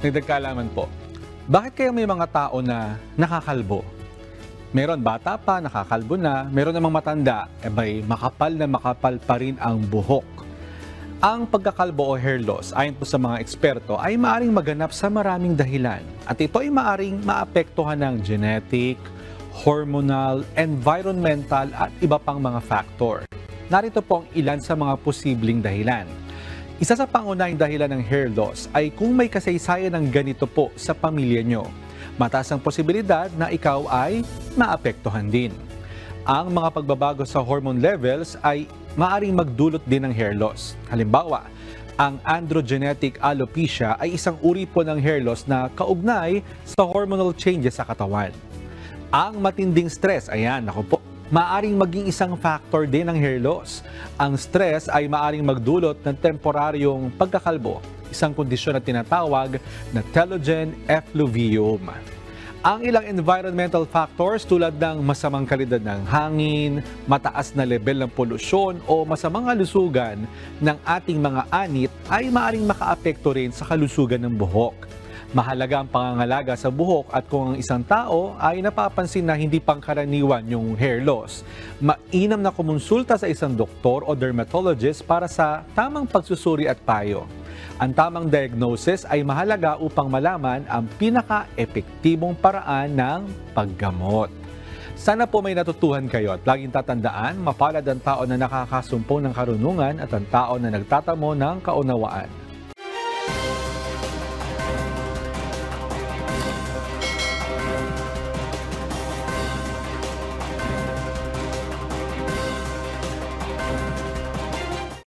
Dagdag kaalaman po. Bakit kaya may mga tao na nakakalbo? Meron bata pa, nakakalbo na. Meron namang matanda, may makapal pa rin ang buhok. Ang pagkakalbo o hair loss, ayon po sa mga eksperto, ay maaring maganap sa maraming dahilan. At ito ay maaring maapektuhan ng genetic, hormonal, environmental at iba pang mga factor. Narito po ang ilan sa mga posibleng dahilan. Isa sa pangunahing dahilan ng hair loss ay kung may kasaysayan ng ganito po sa pamilya nyo. Mataas ang posibilidad na ikaw ay maapektuhan din. Ang mga pagbabago sa hormone levels ay maaring magdulot din ng hair loss. Halimbawa, ang androgenetic alopecia ay isang uri po ng hair loss na kaugnay sa hormonal changes sa katawan. Ang matinding stress, ayan, ako po, maaring maging isang factor din ng hair loss. Ang stress ay maaring magdulot ng temporaryong pagkakalbo, isang kondisyon na tinatawag na telogen effluvium. Ang ilang environmental factors tulad ng masamang kalidad ng hangin, mataas na level ng polusyon o masamang kalusugan ng ating mga anit ay maaring makaapekto rin sa kalusugan ng buhok. Mahalaga ang pangangalaga sa buhok at kung ang isang tao ay napapansin na hindi pangkaraniwan yung hair loss, mainam na kumonsulta sa isang doktor o dermatologist para sa tamang pagsusuri at payo. Ang tamang diagnosis ay mahalaga upang malaman ang pinaka-epektibong paraan ng paggamot. Sana po may natutuhan kayo at laging tatandaan, mapalad ang tao na nakakasumpong ng karunungan at ang tao na nagtatamo ng kaunawaan.